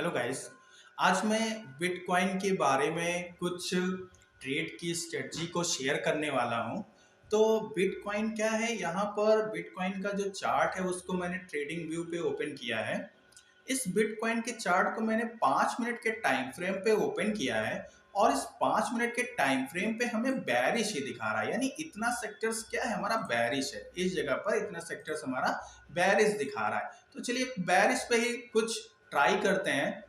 Hello guys. आज मैं bitcoin के बारे में कुछ ट्रेड की स्ट्रेटजी को शेयर करने वाला हूं। तो बिटकॉइन क्या है, यहाँ पर बिटकॉइन का जो चार्ट है उसको मैंने ट्रेडिंग व्यू पे ओपन किया है। इस बिटकॉइन के चार्ट को मैंने 5 मिनट के टाइम फ्रेम पे ओपन किया है और इस 5 मिनट के टाइम फ्रेम पे हमें बैरिश ही दिखा रहा है, यानी इतना सेक्टर्स क्या है हमारा बैरिश है। इस जगह पर इतना सेक्टर्स हमारा बैरिश दिखा रहा है। तो चलिए बैरिश पे ही कुछ ट्राई करते हैं।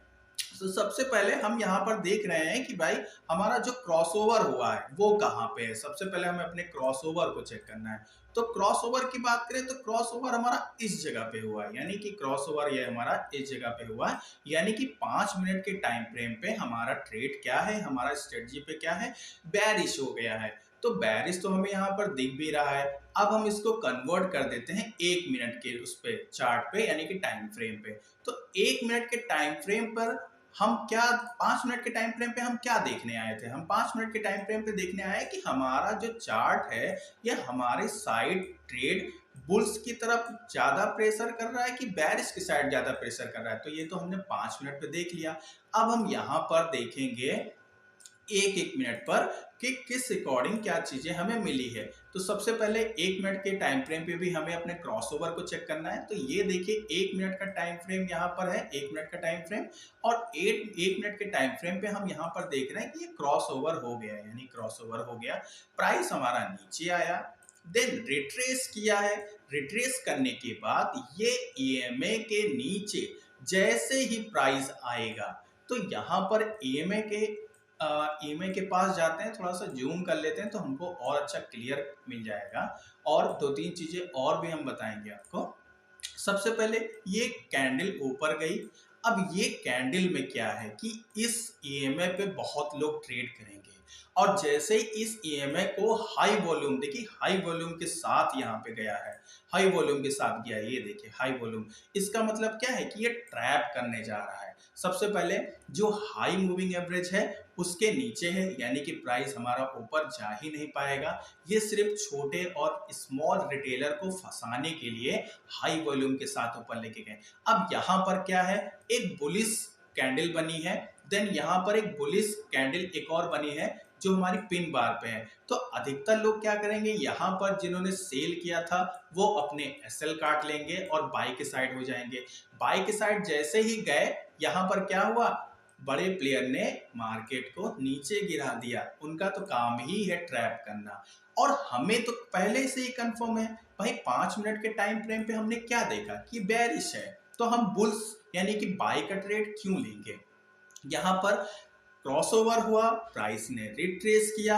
तो सबसे पहले हम यहाँ पर देख रहे हैं कि भाई हमारा जो क्रॉसओवर हुआ है वो कहाँ पे है। सबसे पहले हमें अपने क्रॉसओवर को चेक करना है। तो क्रॉसओवर की बात करें तो क्रॉसओवर हमारा इस जगह पे हुआ है, यानी कि क्रॉसओवर ये हमारा इस जगह पे हुआ है, यानी कि 5 मिनट के टाइम फ्रेम पे हमारा ट्रेड क्या है, हमारा स्ट्रेटजी पे क्या है, बेरिश हो गया है। तो बेरिश तो हमें यहाँ पर दिख भी रहा है। अब हम इसको कन्वर्ट कर देते हैं 1 मिनट के उस पे चार्ट पे, यानी कि टाइम फ्रेम पे। तो 1 मिनट के टाइम फ्रेम पर हम क्या 5 मिनट के टाइम फ्रेम पे हम क्या देखने आए थे। हम 5 मिनट के टाइम फ्रेम पे देखने आए कि हमारा जो चार्ट है यह हमारे साइड ट्रेड बुल्स की तरफ ज्यादा प्रेशर कर रहा है कि बेरिश की साइड ज्यादा प्रेशर कर रहा है। तो ये तो हमने 5 मिनट पे देख लिया। अब हम यहाँ पर देखेंगे एक एक मिनट पर कि किस अकॉर्डिंग क्या चीजें हमें मिली है। तो सबसे पहले 1 मिनट के टाइम फ्रेम पे भी हमें अपने क्रॉसओवर को चेक करना है। तो ये देखिए 1 मिनट का टाइम फ्रेम यहाँ पर है, 1 मिनट का टाइम फ्रेम, और 1 मिनट के टाइम फ्रेम पे हम यहाँ पर देख रहे हैं कि ये क्रॉसओवर हो गया है, यानी क्रॉसओवर हो गया। प्राइस हमारा नीचे आया, देन रिट्रेस किया है। रिट्रेस करने के बाद ये ईएमए के नीचे जैसे ही प्राइस आएगा तो यहाँ पर ईएमए के पास जाते हैं, थोड़ा सा जूम कर लेते हैं तो हमको और अच्छा क्लियर मिल जाएगा। और दो तीन चीजें और भी हम बताएंगे आपको। सबसे पहले ये कैंडल ऊपर गई। अब ये कैंडल में क्या है कि इस ईएमए पे बहुत लोग ट्रेड करेंगे, और जैसे ही इस ईएमए को हाई वॉल्यूम, देखिए हाई वॉल्यूम के साथ यहाँ पे गया है, हाई वॉल्यूम के साथ गया, ये देखिए हाई वॉल्यूम। इसका मतलब क्या है कि ये ट्रैप करने जा रहा है। सबसे पहले जो हाई मूविंग एवरेज है उसके नीचे है, यानी कि प्राइस हमारा ऊपर जा ही नहीं पाएगा। ये सिर्फ छोटे और स्मॉल रिटेलर को फंसाने के लिए हाई वॉल्यूम के साथ ऊपर लेके गए। अब यहाँ पर क्या है, एक बुलिश कैंडल बनी है, देन यहाँ पर एक बुलिश कैंडल एक और बनी है जो हमारी पिन बार पे है। तो अधिकतर लोग क्या करेंगे, यहाँ पर जिन्होंने सेल किया था वो अपने एसएल काट लेंगे और बाई के साइड हो जाएंगे। बाई के साइड जैसे ही गए, यहाँ पर क्या हुआ, बड़े प्लेयर ने मार्केट को नीचे गिरा दिया। उनका तो काम ही है ट्रैप करना, और हमें तो पहले से ही कंफर्म है भाई 5 मिनट के टाइम फ्रेम पे हमने क्या देखा कि बेरिश है, तो हम बुल्स यानी कि बाई का ट्रेड क्यों लेंगे। यहाँ पर क्रॉसओवर हुआ, प्राइस ने रिट्रेस किया,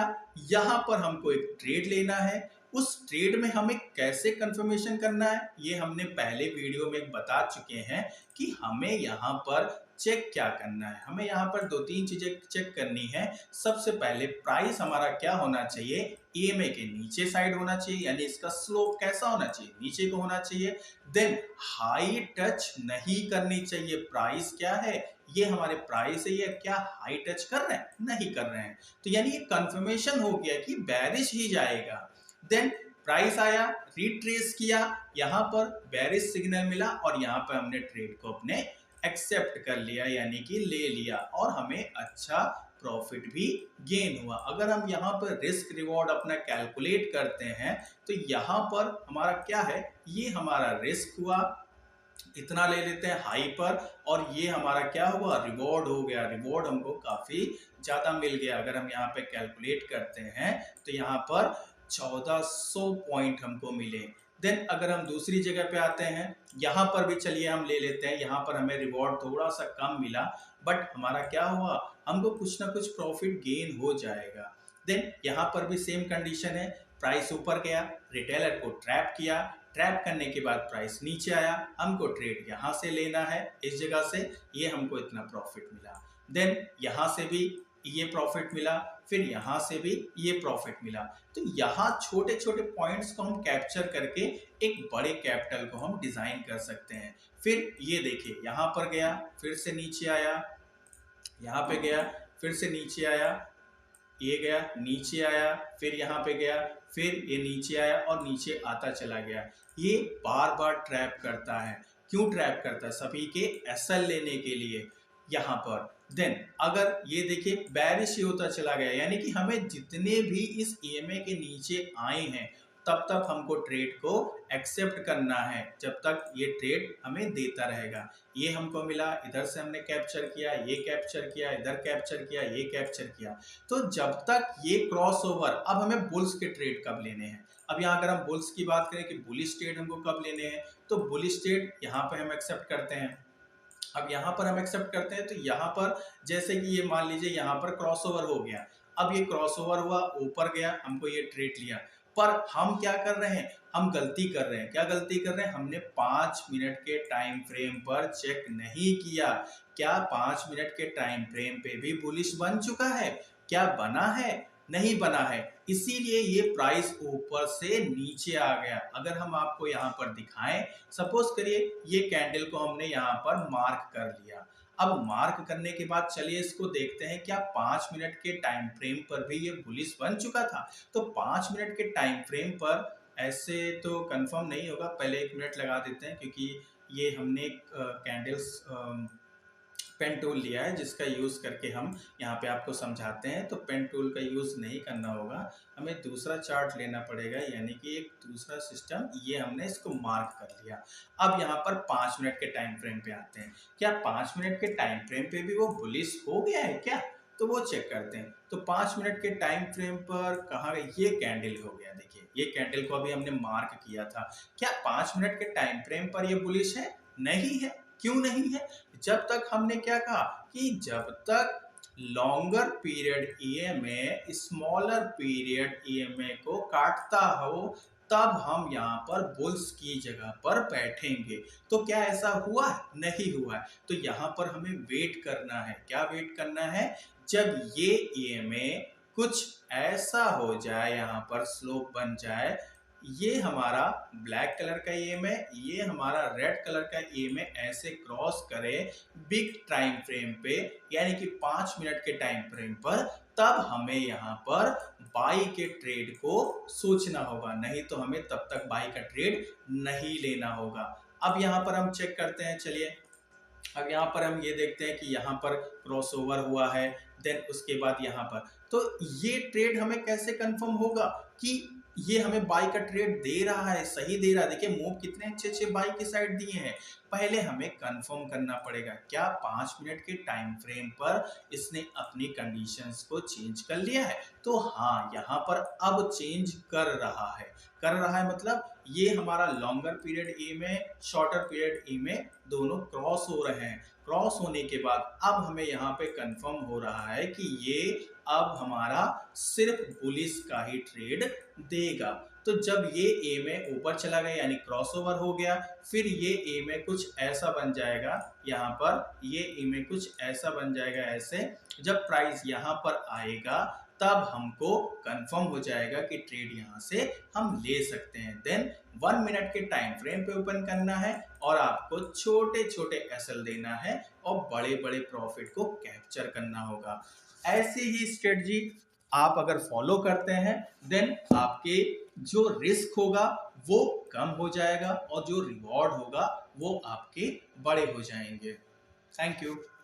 यहाँ पर हमको एक ट्रेड लेना है। उस ट्रेड में हमें कैसे कंफर्मेशन करना है ये हमने पहले वीडियो में बता चुके हैं कि हमें यहाँ पर चेक क्या करना है। हमें यहाँ पर दो तीन चीजें चेक करनी है। सबसे पहले प्राइस हमारा क्या होना चाहिए, ईएमए के नीचे साइड होना चाहिए, यानी इसका स्लोप कैसा होना चाहिए, नीचे को होना चाहिए। देन हाई टच नहीं करनी चाहिए। प्राइस क्या है, ये हमारे प्राइस है, ये क्या हाई टच कर रहे हैं, नहीं कर रहे हैं। तो यानी ये कंफर्मेशन हो गया कि बेरिश ही जाएगा। देन प्राइस आया, रिट्रेस किया, यहाँ पर बेरिश सिग्नल मिला और यहाँ पर हमने ट्रेड को अपने एक्सेप्ट कर लिया, यानी कि ले लिया, और हमें अच्छा प्रॉफिट भी गेन हुआ। अगर हम यहाँ पर रिस्क रिवॉर्ड अपना कैलकुलेट करते हैं तो यहाँ पर हमारा क्या है, ये हमारा रिस्क हुआ, इतना ले लेते हैं हाई पर, और ये हमारा क्या हुआ, रिवॉर्ड हो गया। रिवॉर्ड हमको काफी ज्यादा मिल गया। अगर हम यहाँ पे कैलकुलेट करते हैं तो यहाँ पर 1400 पॉइंट हमको मिले। देन अगर हम दूसरी जगह पे आते हैं, यहाँ पर भी चलिए हम ले लेते हैं। यहाँ पर हमें रिवॉर्ड थोड़ा सा कम मिला, बट हमारा क्या हुआ, हमको कुछ ना कुछ प्रॉफिट गेन हो जाएगा। देन यहाँ पर भी सेम कंडीशन है, प्राइस ऊपर गया, रिटेलर को ट्रैप किया, ट्रैप करने के बाद प्राइस नीचे आया, हमको ट्रेड यहाँ से लेना है, इस जगह से, ये हमको इतना प्रॉफिट मिला। देन यहाँ से भी ये प्रॉफिट मिला, फिर यहाँ से भी ये प्रॉफिट मिला। तो यहाँ छोटे छोटे पॉइंट्स को हम कैप्चर करके एक बड़े कैपिटल को हम डिजाइन कर सकते हैं। फिर ये देखिए यहाँ पर गया, फिर से नीचे आया, यहाँ पे गया, फिर से नीचे आया, ये गया, नीचे आया, फिर यहाँ पे गया, फिर ये नीचे आया और नीचे आता चला गया। ये बार बार ट्रैप करता है। क्यों ट्रैप करता है, सभी के एसएल लेने के लिए। यहाँ पर। देन अगर ये देखिए बेरिश ही होता चला गया, यानी कि हमें जितने भी इस ईएमए के नीचे आए हैं तब तक हमको ट्रेड को एक्सेप्ट करना है, जब तक ये ट्रेड हमें देता रहेगा। ये हमको मिला, इधर से हमने कैप्चर किया, ये कैप्चर किया, इधर कैप्चर किया, ये कैप्चर किया। तो जब तक ये क्रॉस ओवर, अब हमें बुल्स के ट्रेड कब लेने हैं। अब यहाँ अगर हम बुल्स की बात करें कि बुलिश ट्रेड हमको कब लेने हैं, तो बुलिश ट्रेड यहाँ पे हम एक्सेप्ट करते हैं। अब यहाँ पर हम एक्सेप्ट करते हैं तो यहाँ पर जैसे कि ये मान लीजिए यहाँ पर क्रॉसओवर हो गया, अब ये क्रॉसओवर हुआ, ऊपर गया, हमको ये ट्रेड लिया, पर हम क्या कर रहे हैं, हम गलती कर रहे हैं। क्या गलती कर रहे हैं, हमने 5 मिनट के टाइम फ्रेम पर चेक नहीं किया। क्या 5 मिनट के टाइम फ्रेम पे भी बुलिश बन चुका है, क्या बना है, नहीं बना है, इसीलिए ये प्राइस ऊपर से नीचे आ गया। अगर हम आपको यहाँ पर दिखाएं, सपोज करिए ये कैंडल को हमने यहाँ पर मार्क कर लिया। अब मार्क करने के बाद चलिए इसको देखते हैं, क्या 5 मिनट के टाइम फ्रेम पर भी ये बुलिश बन चुका था। तो 5 मिनट के टाइम फ्रेम पर ऐसे तो कंफर्म नहीं होगा, पहले 1 मिनट लगा देते हैं, क्योंकि ये हमने कैंडल्स पेन टूल लिया है जिसका यूज़ करके हम यहाँ पे आपको समझाते हैं। तो पेन टूल का यूज़ नहीं करना होगा, हमें दूसरा चार्ट लेना पड़ेगा, यानी कि एक दूसरा सिस्टम। ये हमने इसको मार्क कर लिया। अब यहाँ पर 5 मिनट के टाइम फ्रेम पे आते हैं। क्या 5 मिनट के टाइम फ्रेम पे भी वो बुलिश हो गया है क्या, तो वो चेक करते हैं। तो 5 मिनट के टाइम फ्रेम पर कहाँ गया, ये कैंडल हो गया। देखिए ये कैंडल को अभी हमने मार्क किया था। क्या 5 मिनट के टाइम फ्रेम पर ये बुलिश है, नहीं है। क्यों नहीं है, जब तक हमने क्या कहा कि जब तक longer period EMA smaller period EMA को काटता हो, तब हम यहाँ पर बुल्स की जगह पर बैठेंगे। तो क्या ऐसा हुआ, नहीं हुआ है। तो यहाँ पर हमें वेट करना है। क्या वेट करना है, जब ये ईएमए कुछ ऐसा हो जाए, यहाँ पर स्लोप बन जाए, ये हमारा ब्लैक कलर का ईएमए, ये हमारा रेड कलर का ईएमए ऐसे क्रॉस करे बिग टाइम फ्रेम पे, यानी कि 5 मिनट के टाइम फ्रेम पर, तब हमें यहाँ पर बाई के ट्रेड को सोचना होगा, नहीं तो हमें तब तक बाई का ट्रेड नहीं लेना होगा। अब यहाँ पर हम चेक करते हैं, चलिए अब यहाँ पर हम ये देखते हैं कि यहाँ पर क्रॉसओवर हुआ है, देन उसके बाद यहाँ पर, तो ये ट्रेड हमें कैसे कंफर्म होगा कि ये हमें बाई का ट्रेड दे रहा है, सही दे रहा है। देखिए मूव कितने अच्छे अच्छे बाई के साइड दिए हैं। पहले हमें कंफर्म करना पड़ेगा, क्या 5 मिनट के टाइम फ्रेम पर इसने अपनी कंडीशंस को चेंज कर लिया है। तो हाँ, यहाँ पर अब चेंज कर रहा है। कर रहा है मतलब ये हमारा लॉन्गर पीरियड ए में, शॉर्टर पीरियड ए में दोनों क्रॉस हो रहे हैं। क्रॉस होने के बाद अब हमें यहाँ पे कंफर्म हो रहा है कि ये अब हमारा सिर्फ बुलिश का ही ट्रेड देगा। तो जब ये ए में ऊपर चला गया, यानी क्रॉसओवर हो गया, फिर ये ए में कुछ ऐसा बन जाएगा, यहाँ पर ये ए में कुछ ऐसा बन जाएगा ऐसे। जब प्राइस यहाँ पर आएगा तब हमको कंफर्म हो जाएगा कि ट्रेड यहाँ से हम ले सकते हैं। देन 1 मिनट के टाइम फ्रेम पे ओपन करना है और आपको छोटे छोटे एसएल देना है और बड़े बड़े प्रॉफिट को कैप्चर करना होगा। ऐसे ही स्ट्रेटजी आप अगर फॉलो करते हैं, देन आपके जो रिस्क होगा वो कम हो जाएगा और जो रिवॉर्ड होगा वो आपके बड़े हो जाएंगे। Thank you.